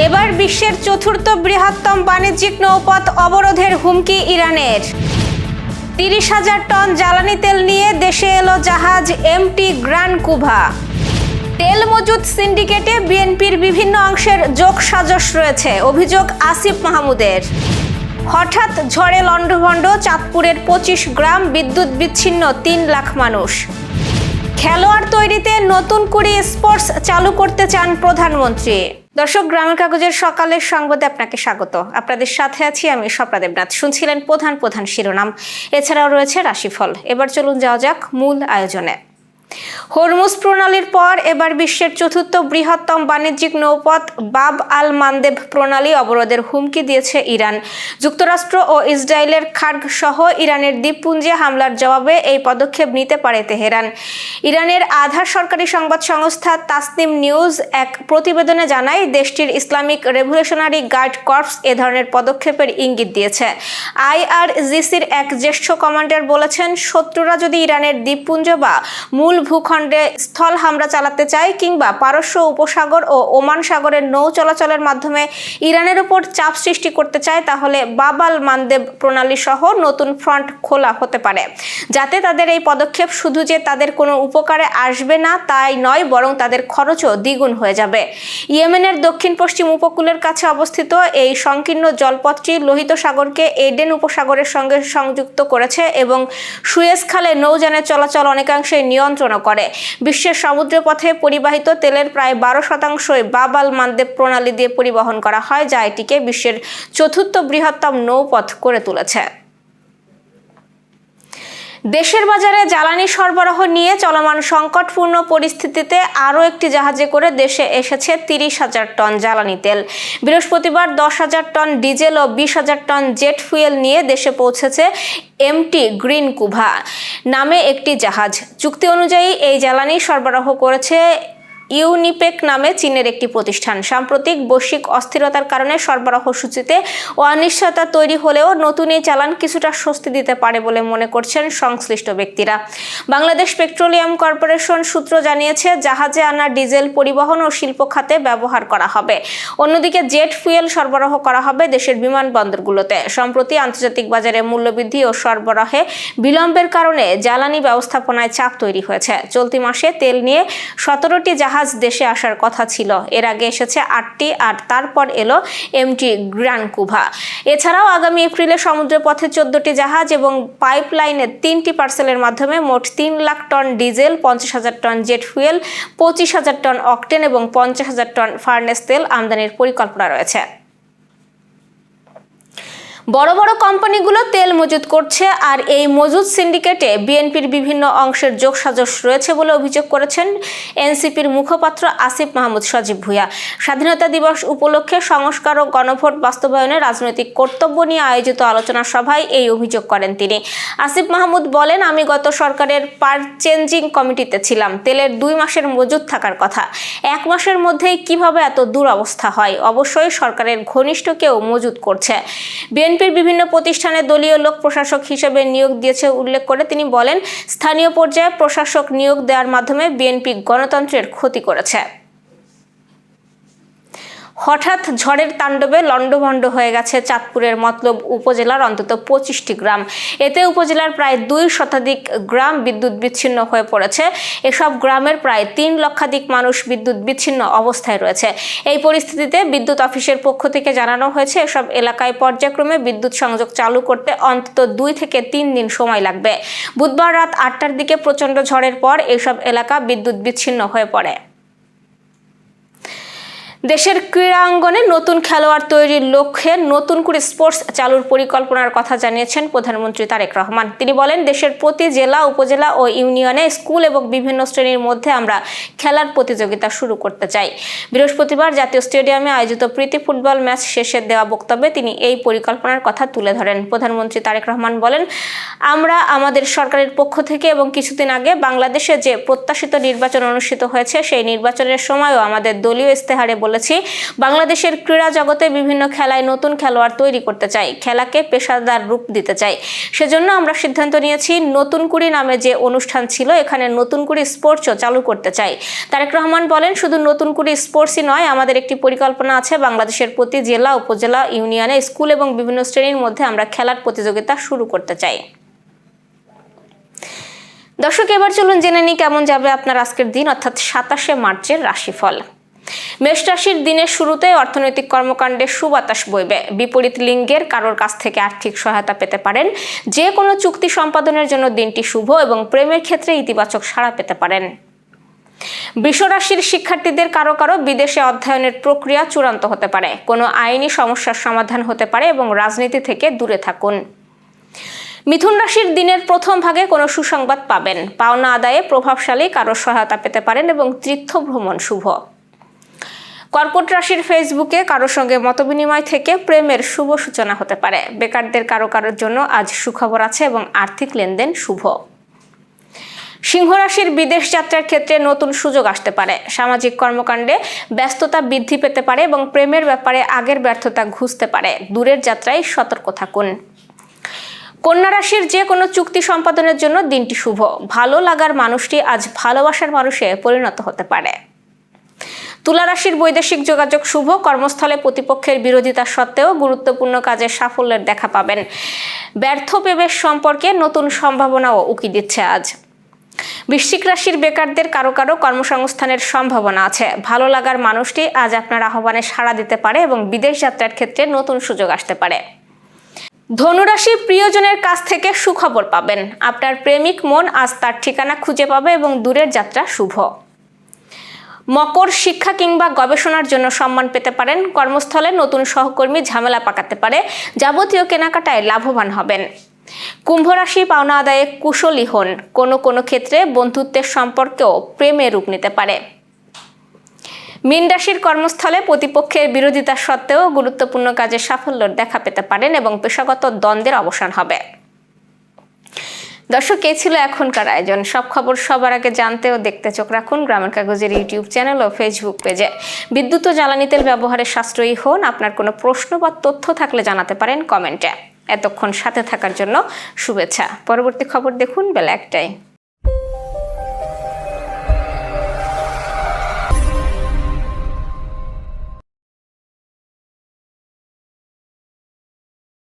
এবার বিশ্বের চতুর্থ বৃহত্তম বাণিজ্যিক নৌপথ অবরোধের হুমকি ইরানের। 30,000 টন জ্বালানি তেল নিয়ে দেশে এলো জাহাজ এমটি গ্রান কুভা। তেল মজুদ সিন্ডিকেটে বিএনপির বিভিন্ন অংশের যোগসাজশ রয়েছে, অভিযোগ আসিফ মাহমুদের। হঠাৎ ঝড়ে লণ্ডভণ্ড চাঁদপুরের 25 গ্রাম, বিদ্যুৎ বিচ্ছিন্ন 3 লাখ মানুষ। খেলোয়াড় তৈরিতে নতুন করে স্পোর্টস চালু করতে চান প্রধানমন্ত্রী। দর্শক, গ্রামের কাগজের সকালের সংবাদে আপনাকে স্বাগত। আপনাদের সাথে আছি আমি স্বপ্না দেবনাথ। শুনছিলেন প্রধান শিরোনাম, এছাড়াও রয়েছে রাশিফল। এবার চলুন যাওয়া যাক মূল আয়োজনে। হরমুজ প্রণালীর পর এবার বিশ্বের চতুর্থ বৃহত্তম বাণিজ্যিক নৌপথ বাব আল মানদেব প্রণালী অবরোধের হুমকি দিয়েছে ইরান। যুক্তরাষ্ট্র ও ইসরায়েলের খার্গ সহ ইরানের দ্বীপপুঞ্জে হামলার জবাবে এই পদক্ষেপ নিতে পারে তেহরান। ইরানের আধা সরকারি সংবাদ সংস্থা তাসনিম নিউজ এক প্রতিবেদনে জানায়, দেশটির ইসলামিক রেভলিউশনারি গার্ড কর্পস এ ধরনের পদক্ষেপের ইঙ্গিত দিয়েছে। আইআরজিসির এক জ্যেষ্ঠ কমান্ডার বলেছেন, শত্রুরা যদি ইরানের দ্বীপপুঞ্জ বা মূল ভূখণ্ডে স্থল হামলা চালাতে চায় কিংবা পারস্য উপসাগর ও ওমান সাগরের নৌ চলাচলের মাধ্যমে ইরানের উপর চাপ সৃষ্টি করতে চায়, তাহলে বাব আল মানদেব প্রণালী সহ নতুন ফ্রন্ট খোলা হতে পারে। যাতে তাদের এই পদক্ষেপ শুধু যে তাদের কোনো উপকারে আসবে না তাই নয়, বরং তাদের খরচও দ্বিগুণ হয়ে যাবে। ইয়েমেনের দক্ষিণ পশ্চিম উপকূলের কাছে অবস্থিত এই সংকীর্ণ জলপথটি লোহিত সাগরকে এডেন উপসাগরের সঙ্গে সংযুক্ত করেছে এবং সুয়েজ খালে নৌযানের চলাচল অনেকাংশে নিয়ন্ত্রণ করে। বিশ্বের সমুদ্রপথে পরিবাহিত তেলের প্রায় 12% বাব আল মানদেব প্রণালী দিয়ে পরিবহন করা হয়, যা এটিকে বিশ্বের চতুর্থ বৃহত্তম নৌপথ করে তুলেছে। দেশের বাজারে জ্বালানি সরবরাহ নিয়ে চলমান সংকটপূর্ণ পরিস্থিতিতে আরও একটি জাহাজে করে দেশে এসেছে 30,000 টন জ্বালানি তেল। বৃহস্পতিবার 10,000 টন ডিজেল ও 20,000 টন জেট ফুয়েল নিয়ে দেশে পৌঁছেছে এমটি গ্রিন কুভা নামে একটি জাহাজ। চুক্তি অনুযায়ী এই জ্বালানি সরবরাহ করেছে ইউনিপেক নামে চীনের একটি প্রতিষ্ঠান। সাম্প্রতিক বৈশ্বিক অস্থিরতার কারণে সরবরাহ সূচিতে অনিশ্চয়তা তৈরি হলেও নতুন এই চালান কিছুটা স্বস্তি দিতে পারে বলে মনে করছেন সংশ্লিষ্ট ব্যক্তিরা। বাংলাদেশ পেট্রোলিয়াম কর্পোরেশন সূত্র জানিয়েছে, জাহাজে আনা ডিজেল পরিবহন ও শিল্প খাতে ব্যবহার করা হবে। অন্যদিকে জেট ফুয়েল সরবরাহ করা হবে দেশের বিমানবন্দরগুলোতে। সম্প্রতি আন্তর্জাতিক বাজারে মূল্যবৃদ্ধি ও সরবরাহে বিলম্বের কারণে জ্বালানি ব্যবস্থাপনায় চাপ তৈরি হয়েছে। চলতি মাসে তেল নিয়ে 17টি জাহাজ দেশে আসার কথা ছিল। এর আগে এসেছে 8টি, আর তারপর এলো এমটি গ্রান কুভা। এছাড়াও আগামী এপ্রিলে সমুদ্রপথে 14টি জাহাজ এবং পাইপলাইনে 3টি পার্সেলের মাধ্যমে মোট 3 lakh ton diesel, 50,000 ton jet fuel, 25,000 ton octane এবং 50,000 টন ফার্নেস তেল আমদানির পরিকল্পনা রয়েছে। বড় বড় কোম্পানিগুলো তেল মজুত করছে, আর এই মজুদ সিন্ডিকেটে বিএনপির বিভিন্ন অংশের যোগসাজশ রয়েছে বলে অভিযোগ করেছেন এনসিপির মুখপাত্র আসিফ মাহমুদ সজীব ভুঁইয়া। স্বাধীনতা দিবস উপলক্ষে সংস্কার ও গণভোট বাস্তবায়নে রাজনৈতিক কর্তব্য নিয়ে আয়োজিত আলোচনা সভায় এই অভিযোগ করেন তিনি। আসিফ মাহমুদ বলেন, আমি গত সরকারের পারচেঞ্জিং কমিটিতে ছিলাম। তেলের 2 মাসের মজুদ থাকার কথা, 1 মাসের মধ্যেই কিভাবে এত দুরবস্থা হয়? অবশ্যই সরকারের ঘনিষ্ঠ কেউ মজুদ করছে। বিএনপির বিভিন্ন প্রতিষ্ঠানে দলীয় লোক প্রশাসক হিসেবে নিয়োগ দিয়েছে উল্লেখ করে তিনি বলেন, স্থানীয় পর্যায়ে প্রশাসক নিয়োগ দেওয়ার মাধ্যমে বিএনপি গণতন্ত্রের ক্ষতি করেছে। হঠাৎ ঝড়ের তাণ্ডবে লণ্ডভণ্ড হয়ে গেছে চাঁদপুরের মতলব উপজেলার অন্তত 25টি গ্রাম। এতে উপজেলার প্রায় 2 শতাধিক গ্রাম বিদ্যুৎ বিচ্ছিন্ন হয়ে পড়েছে। এসব গ্রামের প্রায় 3 লক্ষাধিক মানুষ বিদ্যুৎ বিচ্ছিন্ন অবস্থায় রয়েছে। এই পরিস্থিতিতে বিদ্যুৎ অফিসের পক্ষ থেকে জানানো হয়েছে, এসব এলাকায় পর্যায়ক্রমে বিদ্যুৎ সংযোগ চালু করতে অন্তত 2 থেকে 3 দিন সময় লাগবে। বুধবার রাত 8টার দিকে প্রচণ্ড ঝড়ের পর এসব এলাকা বিদ্যুৎ বিচ্ছিন্ন হয়ে পড়ে। দেশের ক্রীড়া অঙ্গনে নতুন খেলোয়াড় তৈরির লক্ষ্যে নতুন করে স্পোর্টস চালুর পরিকল্পনার কথা জানিয়েছেন প্রধানমন্ত্রী তারেক রহমান। তিনি বলেন, দেশের প্রতি জেলা, উপজেলা ও ইউনিয়নে স্কুল এবং বিভিন্ন শ্রেণীর মধ্যে আমরা খেলার প্রতিযোগিতা শুরু করতে চাই। বৃহস্পতিবার জাতীয় স্টেডিয়ামে আয়োজিত প্রীতি ফুটবল ম্যাচ শেষে দেওয়া বক্তব্যে তিনি এই পরিকল্পনার কথা তুলে ধরেন। প্রধানমন্ত্রী তারেক রহমান বলেন, আমরা আমাদের সরকারের পক্ষ থেকে এবং কিছুদিন আগে বাংলাদেশে যে প্রত্যাশিত নির্বাচন অনুষ্ঠিত হয়েছে, সেই নির্বাচনের সময়ও আমাদের দলীয় ইস্তেহারে বলেছি, বাংলাদেশের ক্রীড়া জগতে বিভিন্ন খেলায় নতুন খেলোয়াড় তৈরি করতে চাই, খেলাকে পেশাদার রূপ দিতে চাই। সেজন্য আমরা সিদ্ধান্ত নিয়েছি নতুন কুড়ি নামে যে অনুষ্ঠান ছিল এখানে নতুন কুড়ি স্পোর্টসও চালু করতে চাই। তারেক রহমান বলেন, শুধু নতুন কুড়ি স্পোর্টসই নয়, আমাদের একটি পরিকল্পনা আছে বাংলাদেশের প্রতি জেলা, উপজেলা, ইউনিয়নে, স্কুল এবং বিভিন্ন শ্রেণীর মধ্যে আমরা খেলার প্রতিযোগিতা শুরু করতে চাই। দর্শক, এবার চলুন জেনে নিই কেমন যাবে আপনার আজকের দিন অর্থাৎ 27শে মার্চের রাশিফল। মেষ রাশির দিনের শুরুতে অর্থনৈতিক কর্মকাণ্ডে সুবাতাস বইবে। বিপরীত লিঙ্গের কারোর কাছ থেকে আর্থিক সহায়তা পেতে পারেন। যে কোনো চুক্তি সম্পাদনের জন্য দিনটি শুভ এবং প্রেমের ক্ষেত্রে ইতিবাচক সাড়া পেতে পারেন। বৃষ রাশির শিক্ষার্থীদের কারো কারো বিদেশে অধ্যয়নের প্রক্রিয়া চূড়ান্ত হতে পারে। কোনো আইনি সমস্যার সমাধান হতে পারে এবং রাজনীতি থেকে দূরে থাকুন। মিথুন রাশির দিনের প্রথম ভাগে কোনো সুসংবাদ পাবেন। পাওনা আদায়ে প্রভাবশালী কারো সহায়তা পেতে পারেন এবং তীর্থ ভ্রমণ শুভ। কর্কট রাশির ফেসবুকে কারোর সঙ্গে মতবিনিময় থেকে প্রেমের শুভ সূচনা হতে পারে। বেকারদের কারোর জন্য আজ সুখবর আছে এবং আর্থিক লেনদেন শুভ। সিংহ রাশির বিদেশ যাত্রার ক্ষেত্রে নতুন সুযোগ আসতে পারে। সামাজিক কর্মকাণ্ডে ব্যস্ততা বৃদ্ধি পেতে পারে এবং প্রেমের ব্যাপারে আগের ব্যর্থতা ঘুচতে পারে। দূরের যাত্রায় সতর্ক থাকুন। কন্যা রাশির যে কোনো চুক্তি সম্পাদনের জন্য দিনটি শুভ। ভালো লাগার মানুষটি আজ ভালোবাসার মানুষে পরিণত হতে পারে। তুলা রাশির বৈদেশিক যোগাযোগ শুভ। কর্মস্থলে প্রতিপক্ষের বিরোধিতা সত্ত্বেও গুরুত্বপূর্ণ কাজে সাফল্যের দেখা পাবেন। ব্যর্থ প্রেমের সম্পর্কে নতুন সম্ভাবনাও উকি দিচ্ছে আজ। বৃশ্চিক রাশির বেকারদের কারো কারো কর্মসংস্থানের সম্ভাবনা আছে। ভালো লাগার মানুষটি আজ আপনার আহ্বানে সাড়া দিতে পারে এবং বিদেশ যাত্রার ক্ষেত্রে নতুন সুযোগ আসতে পারে। ধনুরাশি প্রিয়জনের কাছ থেকে সুখবর পাবেন। আপনার প্রেমিক মন আজ তার ঠিকানা খুঁজে পাবে এবং দূরের যাত্রা শুভ। মকর শিক্ষা কিংবা গবেষণার জন্য সম্মান পেতে পারেন। কর্মস্থলে নতুন সহকর্মী ঝামেলা পাকাতে পারে। যাবতীয় কেনাকাটায় লাভবান হবেন। কুম্ভ রাশি পাওনা আদায়ে কুশলী হন। কোনো ক্ষেত্রে বন্ধুত্বের সম্পর্কেও প্রেমে রূপ নিতে পারে। মীন রাশির কর্মস্থলে প্রতিপক্ষের বিরোধিতা সত্ত্বেও গুরুত্বপূর্ণ কাজে সাফল্যের দেখা পেতে পারেন এবং পেশাগত দ্বন্দ্বের অবসান হবে। দর্শক, এই ছিল এখনকার আয়োজন। সব খবর সবার আগে জানতে ও দেখতে চোখ রাখুন গ্রামের কাগজের ইউটিউব চ্যানেল ও ফেসবুক পেজে। বিদ্যুৎ ও জ্বালানি তেল ব্যবহারে সাশ্রয়ী হন। আপনার কোনো প্রশ্ন বা তথ্য থাকলে জানাতে পারেন কমেন্টে। এতক্ষণ সাথে থাকার জন্য শুভেচ্ছা। পরবর্তী খবর দেখুন বেলা 1টায়।